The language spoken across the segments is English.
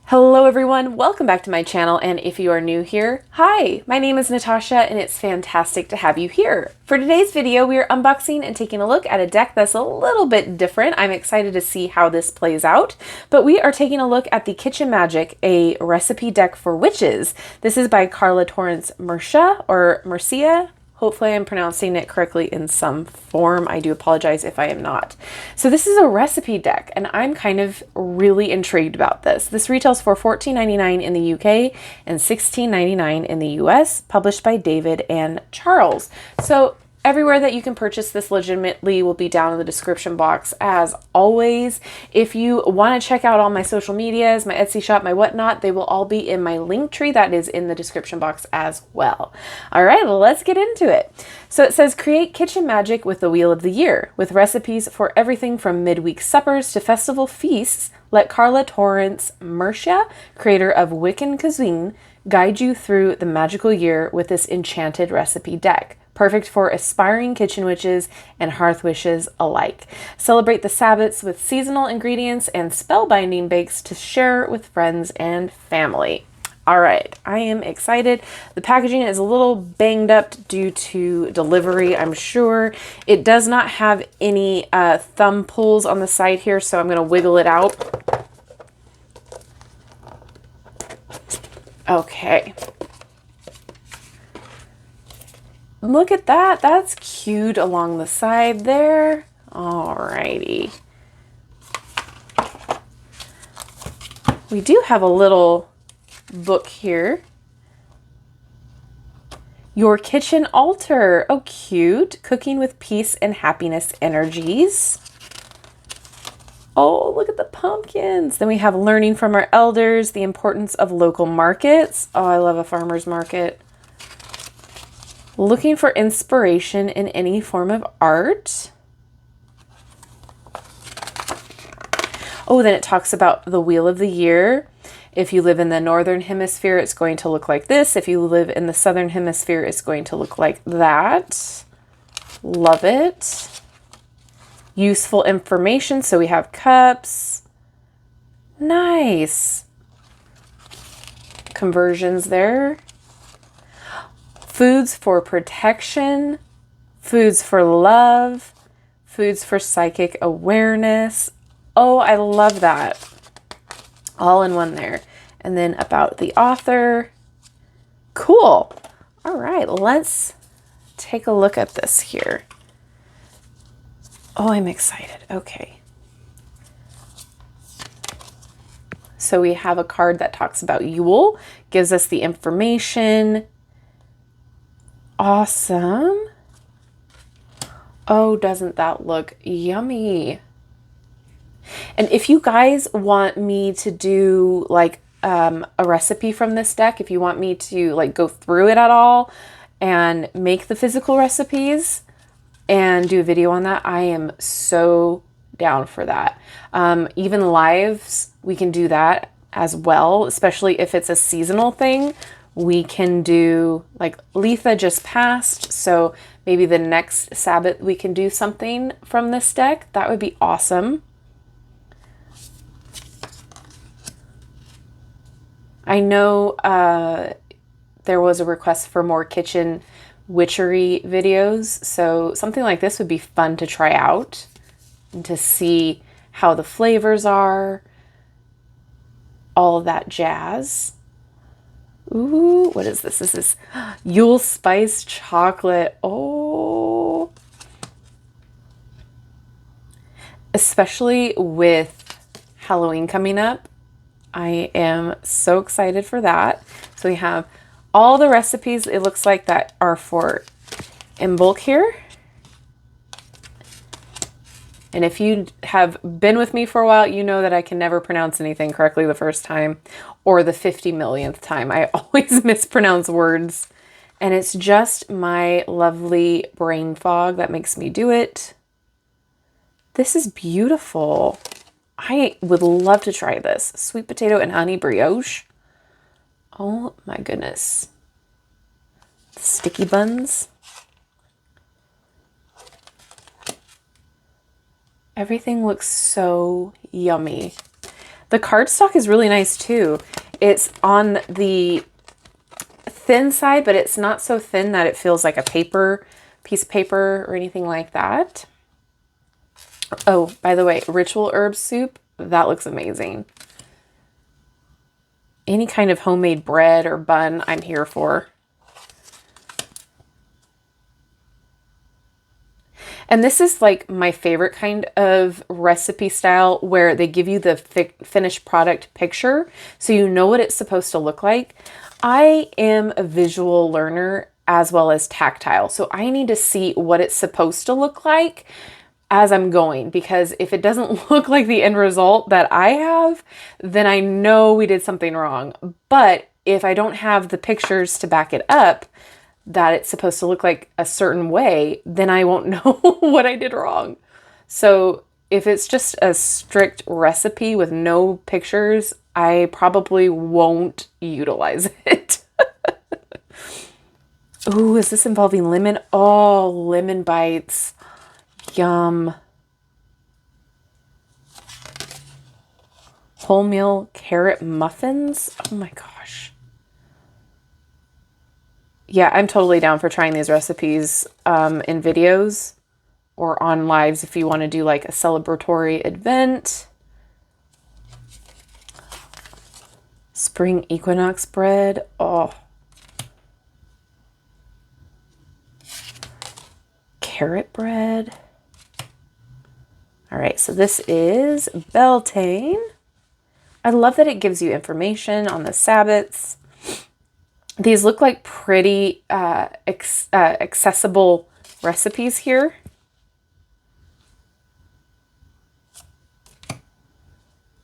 Hello everyone, welcome back to my channel, and if you are new here, hi! My name is Natasha and it's fantastic to have you here. For today's video, we are unboxing and taking a look at a deck that's a little bit different. I'm excited to see how this plays out, but we are taking a look at the Kitchen Magick, a recipe deck for witches. This is by Carla Torrents Murcia, or Murcia. Hopefully I'm pronouncing it correctly in some form. I do apologize if I am not. So this is a recipe deck, and I'm kind of really intrigued about this. This retails for $14.99 in the UK and $16.99 in the US, published by David and Charles. So everywhere that you can purchase this legitimately will be down in the description box as always. If you want to check out all my social medias, my Etsy shop, my whatnot, they will all be in my link tree that is in the description box as well. All right, let's get into it. So it says, create Kitchen Magick with the Wheel of the Year. With recipes for everything from midweek suppers to festival feasts, let Carla Torrents Murcia, creator of Wiccan Cuisine, guide you through the magical year with this enchanted recipe deck. Perfect for aspiring kitchen witches and hearth witches alike. Celebrate the Sabbaths with seasonal ingredients and spellbinding bakes to share with friends and family. All right, I am excited. The packaging is a little banged up due to delivery, I'm sure. It does not have any thumb pulls on the side here, so I'm going to wiggle it out. Okay. Look at that. That's cute along the side there. Alrighty. We do have a little book here. Your kitchen altar. Oh, cute. Cooking with peace and happiness energies. Oh, look at the pumpkins. Then we have learning from our elders, the importance of local markets. Oh, I love a farmer's market. Looking for inspiration in any form of art. Oh, then it talks about the Wheel of the Year. If you live in the Northern Hemisphere, it's going to look like this. If you live in the Southern Hemisphere, it's going to look like that. Love it. Useful information. So we have cups. Nice. Conversions there. Foods for protection, foods for love, foods for psychic awareness. Oh, I love that. All in one there. And then about the author. Cool. All right, let's take a look at this here. Oh, I'm excited. Okay. So we have a card that talks about Yule, gives us the information. Awesome. Oh, doesn't that look yummy? And if you guys want me to do like a recipe from this deck, if you want me to like go through it at all and make the physical recipes and do a video on that, I am so down for that. Even lives, we can do that as well, especially if it's a seasonal thing. We can do, like Letha just passed, so maybe the next Sabbath we can do something from this deck. That would be awesome. I know there was a request for more kitchen witchery videos, so something like this would be fun to try out and to see how the flavors are, all of that jazz. Ooh, what is this? This is Yule Spice Chocolate. Oh. Especially with Halloween coming up, I am so excited for that. So we have all the recipes, it looks like, that are for in bulk here. And if you have been with me for a while, you know that I can never pronounce anything correctly the first time or the 50 millionth time. I always mispronounce words, and it's just my lovely brain fog that makes me do it. This is beautiful. I would love to try this. Sweet potato and honey brioche. Oh my goodness. Sticky buns. Everything looks so yummy. The cardstock is really nice too. It's on the thin side, but it's not so thin that it feels like a piece of paper or anything like that. Oh, by the way, ritual herb soup, that looks amazing. Any kind of homemade bread or bun, I'm here for. And this is like my favorite kind of recipe style where they give you the finished product picture so you know what it's supposed to look like. I am a visual learner as well as tactile, so I need to see what it's supposed to look like as I'm going, because if it doesn't look like the end result that I have, then I know we did something wrong. But if I don't have the pictures to back it up, that it's supposed to look like a certain way, then I won't know what I did wrong. So if it's just a strict recipe with no pictures, I probably won't utilize it. Ooh, is this involving lemon? Oh, lemon bites. Yum. Wholemeal carrot muffins. Oh my gosh. Yeah, I'm totally down for trying these recipes in videos or on lives if you want to do like a celebratory event. Spring equinox bread. Oh. Carrot bread. All right, so this is Beltane. I love that it gives you information on the Sabbaths. These look like pretty accessible recipes here.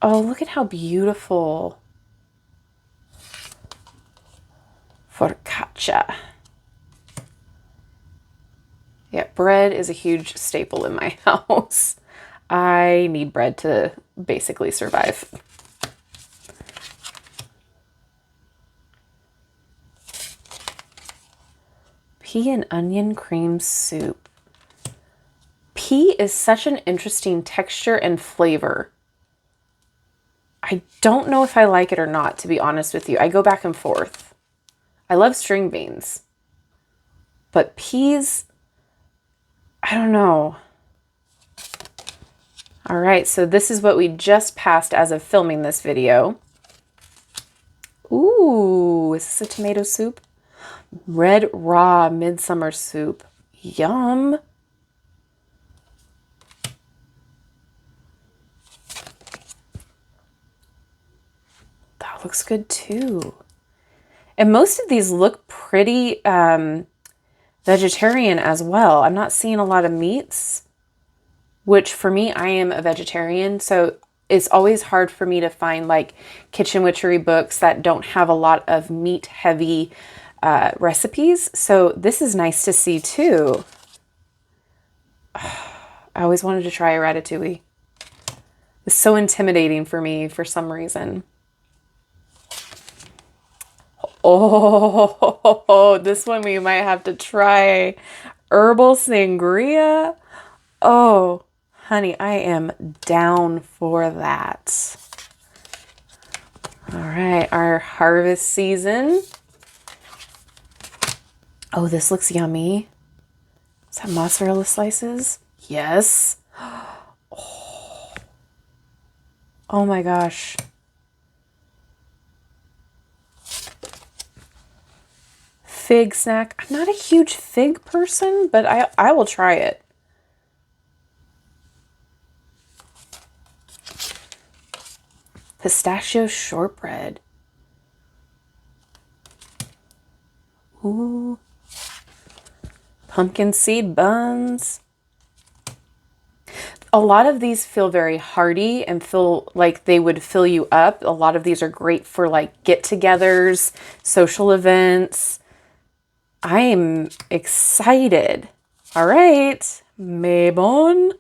Oh, look at how beautiful. Focaccia. Yeah, bread is a huge staple in my house. I need bread to basically survive. Pea and onion cream soup. Pea is such an interesting texture and flavor. I don't know if I like it or not, to be honest with you. I go back and forth. I love string beans. But peas, I don't know. All right, so this is what we just passed as of filming this video. Ooh, is this a tomato soup? Red raw midsummer soup. Yum. That looks good too. And most of these look pretty vegetarian as well. I'm not seeing a lot of meats, which for me, I am a vegetarian, so it's always hard for me to find like kitchen witchery books that don't have a lot of meat heavy recipes. So this is nice to see too. I always wanted to try a ratatouille. It's so intimidating for me for some reason. Oh, this one we might have to try. Herbal sangria. Oh, honey, I am down for that. All right, our harvest season. Oh, this looks yummy. Is that mozzarella slices? Yes. Oh my gosh. Fig snack. I'm not a huge fig person, but I will try it. Pistachio shortbread. Ooh. Pumpkin seed buns. A lot of these feel very hearty and feel like they would fill you up. A lot of these are great for like get-togethers, social events. I am excited. All right, Mabon.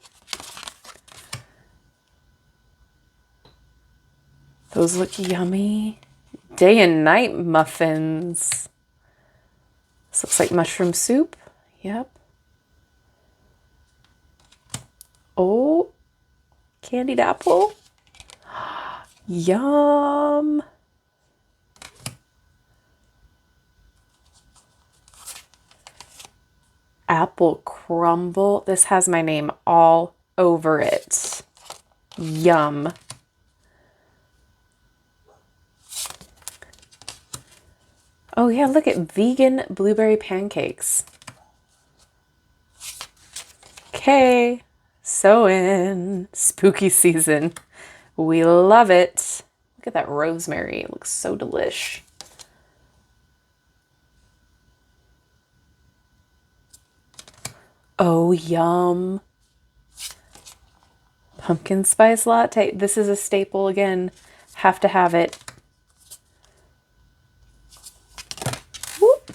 Those look yummy. Day and night muffins. This looks like mushroom soup. Yep. Oh, candied apple. Yum. Apple crumble. This has my name all over it. Yum. Oh yeah, look at vegan blueberry pancakes. Okay, so in spooky season. We love it. Look at that rosemary. It looks so delish. Oh, yum. Pumpkin spice latte. This is a staple again. Have to have it. Whoop.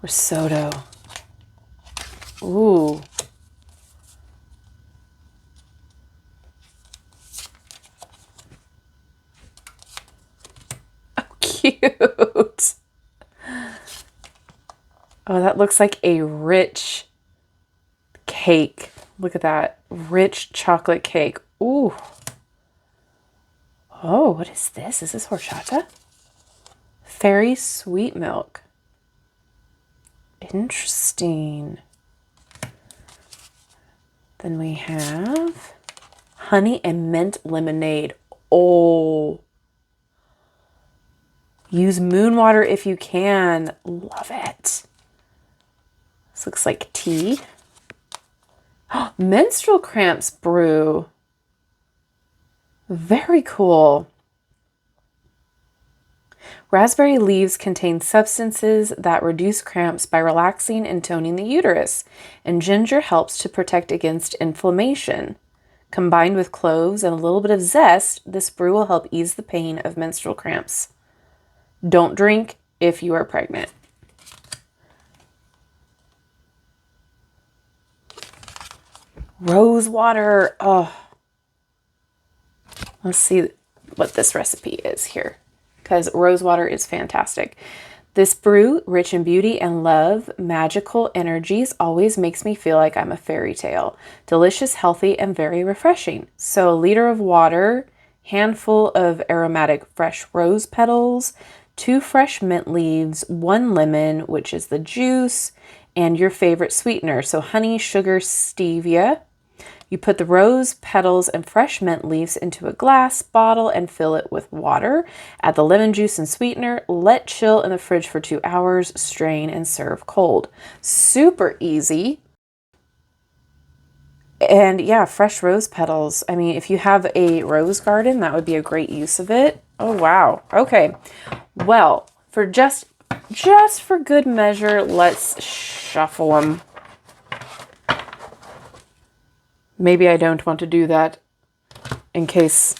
Risotto. Ooh. Oh, cute. Oh, that looks like a rich cake. Look at that. Rich chocolate cake. Ooh. Oh, what is this? Is this horchata? Fairy sweet milk. Interesting. Then we have honey and mint lemonade. Oh. Use moon water if you can. Love it. This looks like tea. Menstrual cramps brew. Very cool. Raspberry leaves contain substances that reduce cramps by relaxing and toning the uterus, and ginger helps to protect against inflammation. Combined with cloves and a little bit of zest, this brew will help ease the pain of menstrual cramps. Don't drink if you are pregnant. Rose water. Oh, let's see what this recipe is here, because rose water is fantastic. This brew, rich in beauty and love, magical energies, always makes me feel like I'm a fairy tale. Delicious, healthy, and very refreshing. So a liter of water, handful of aromatic fresh rose petals, 2 fresh mint leaves, 1 lemon, which is the juice, and your favorite sweetener. So honey, sugar, stevia. You put the rose petals and fresh mint leaves into a glass bottle and fill it with water. Add the lemon juice and sweetener. Let chill in the fridge for 2 hours. Strain and serve cold. Super easy. And yeah, fresh rose petals. I mean, if you have a rose garden, that would be a great use of it. Oh, wow. Okay. Well, for just for good measure, let's shuffle them. Maybe I don't want to do that in case.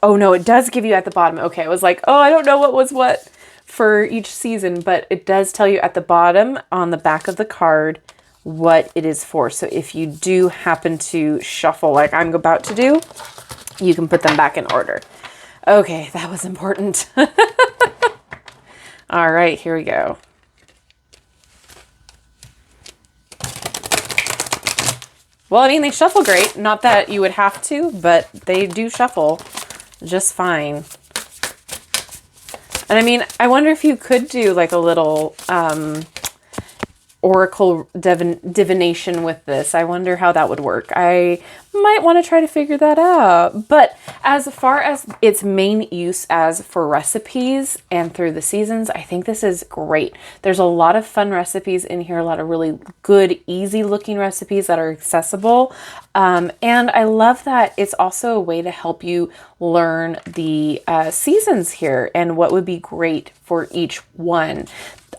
Oh no, it does give you at the bottom. Okay, I was like, oh, I don't know what was what for each season, but it does tell you at the bottom on the back of the card what it is for. So if you do happen to shuffle like I'm about to do, you can put them back in order. Okay, that was important. All right, here we go. Well, I mean, they shuffle great. Not that you would have to, but they do shuffle just fine. And I mean, I wonder if you could do like a little oracle divination with this. I wonder how that would work. I might want to try to figure that out. But as far as its main use as for recipes and through the seasons, I think this is great. There's a lot of fun recipes in here, a lot of really good, easy looking recipes that are accessible. And I love that it's also a way to help you learn the seasons here and what would be great for each one.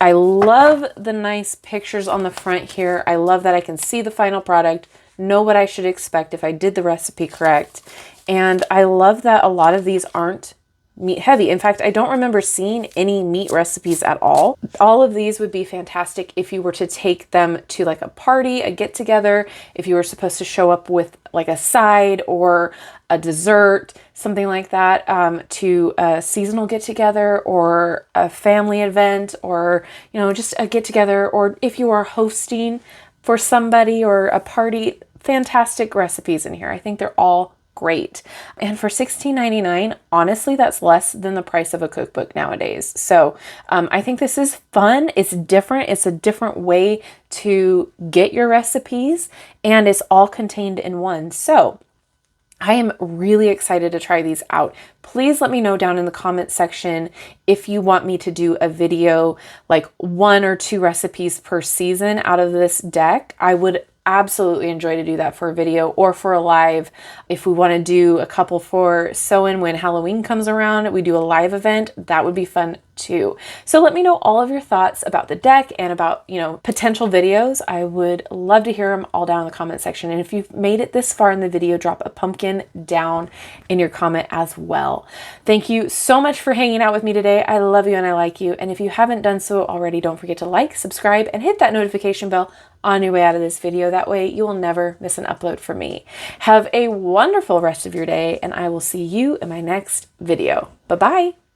I love the nice pictures on the front here. I love that I can see the final product, know what I should expect if I did the recipe correct. And I love that a lot of these aren't meat heavy. In fact, I don't remember seeing any meat recipes at all. All of these would be fantastic if you were to take them to like a party, a get together, if you were supposed to show up with like a side or a dessert, something like that, to a seasonal get together or a family event, or, you know, just a get together, or if you are hosting for somebody or a party. Fantastic recipes in here. I think they're all great. And for $16.99, honestly, that's less than the price of a cookbook nowadays. So I think this is fun. It's different. It's a different way to get your recipes, and it's all contained in one. So I am really excited to try these out. Please let me know down in the comment section if you want me to do a video, like 1 or 2 recipes per season out of this deck. I would absolutely enjoy to do that for a video or for a live. If we want to do a couple for sew-in when Halloween comes around, we do a live event, that would be fun too. So let me know all of your thoughts about the deck and about, potential videos. I would love to hear them all down in the comment section. And if you've made it this far in the video, drop a pumpkin down in your comment as well. Thank you so much for hanging out with me today. I love you and I like you. And if you haven't done so already, don't forget to like, subscribe, and hit that notification bell on your way out of this video. That way you will never miss an upload from me. Have a wonderful rest of your day, and I will see you in my next video. Bye-bye.